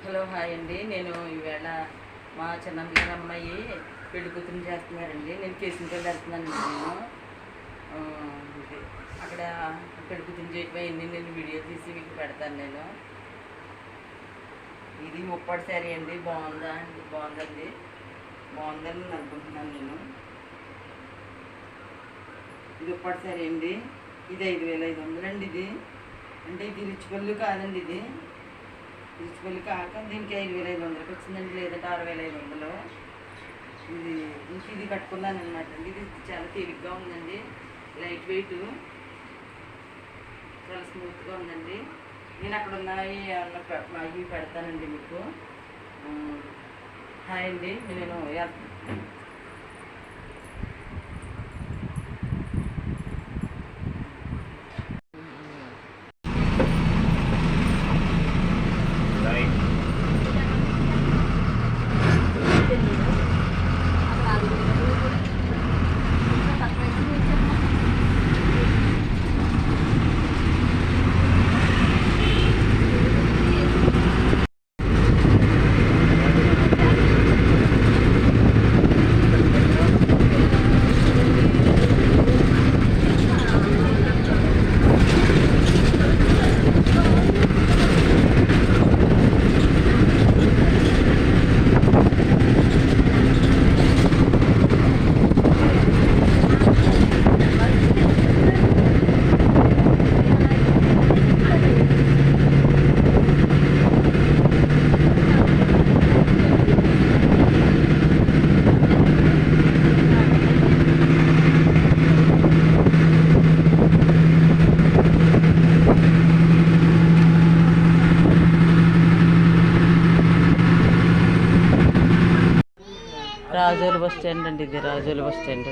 Hello hi అండి. నేను ఈవేళ మా చిన్నమ్మ గారి అమ్మాయి పెళ్లి కూతురు చేస్తున్నారండి. నేను కేసునికెళ్ళి వెళ్తున్నాను. నేను అక్కడ పెళ్లి కూతురు చేయకపోయింది. నేను వీడియో తీసి మీకు పెడతాను. నేను ఇది ముప్పటి శారీ అండి. బాగుందండి. బాగుందని అనుకుంటున్నాను నేను. ఇది ముప్పటి శారీ అండి. ఇది 5500 అండి. ఇది అంటే ఇది రిచ్ పళ్ళు కాదండి. ఇది రిచ్ పళ్ళు కాక దీనికి 5500కి వచ్చిందండి. లేదంటే 6500. ఇది కట్టుకున్నాను అనమాట అండి. ఇది చాలా తేలిగ్గా ఉందండి. లైట్ వెయిట్, చాలా స్మూత్గా ఉందండి. నేను అక్కడ ఉన్నాయి అవి పెడతానండి మీకు. హాయ్ అండి. నేను రాజోలు బస్ స్టాండ్ అండి. ఇది రాజోలు బస్ స్టాండ్.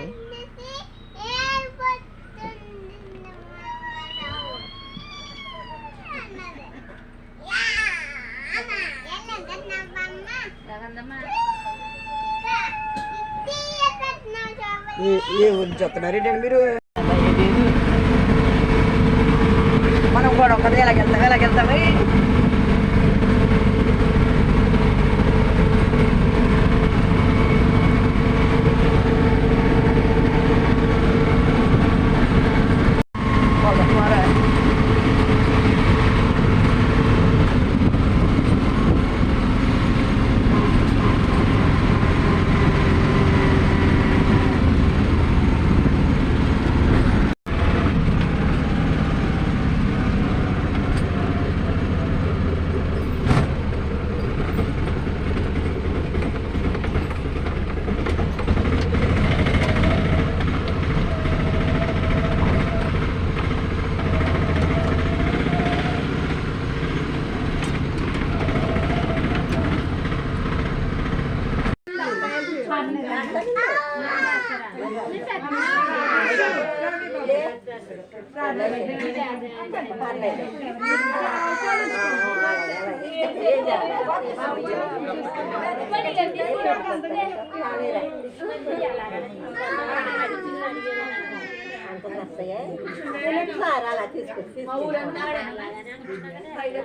ఏ ఊరు చెప్తున్నారండి మీరు? మనం కూడా ఒకటి ఎలాగెళ్తాము.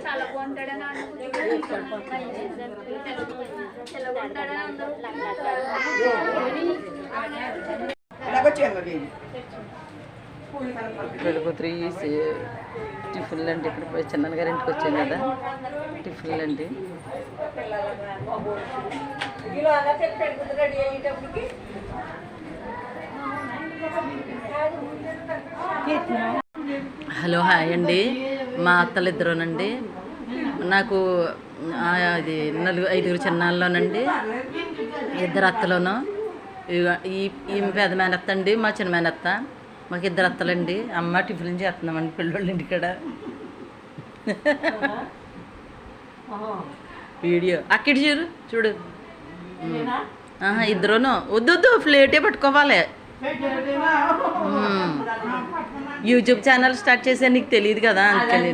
చాలా బాగుంటాడని పెళ్లి కూతురు టిఫిన్లు అండి. ఇక్కడ చిన్న గారి ఇంటికి వచ్చాను కదా, టిఫిన్లు అండి. హలో హాయ్ అండి. మా అత్తలు ఇద్దరునండి. నాకు అది 5 చిన్నాల్లోనండి. 2 అత్తలోను. ఈ పెద్ద మేనత్త అండి, మా చిన్న మేనత్త. మాకు 2 అత్తలండి. అమ్మ టిఫిన్ చేస్తున్నామండి పిల్లలు ఇంటికాడ. వీడియో అక్కడ చూడు. ఇద్దరును వద్దు ప్లేటే పట్టుకోవాలి. యూట్యూబ్ ఛానల్ స్టార్ట్ చేసా, నీకు తెలియదు కదా అందుకని.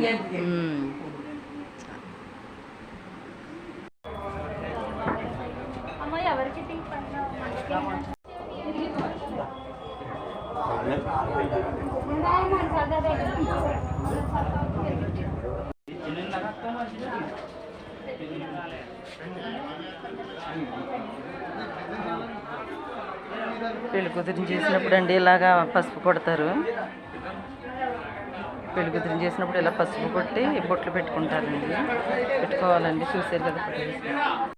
పెళ్లి కూతురిని చేసినప్పుడు అండి ఇలాగా పసుపు కొడతారు. పెళ్లి కూతురిని చేసినప్పుడు ఇలా పసుపు కొట్టి బొట్లు పెట్టుకుంటారండి. పెట్టుకోవాలండి, చూసారు కదా.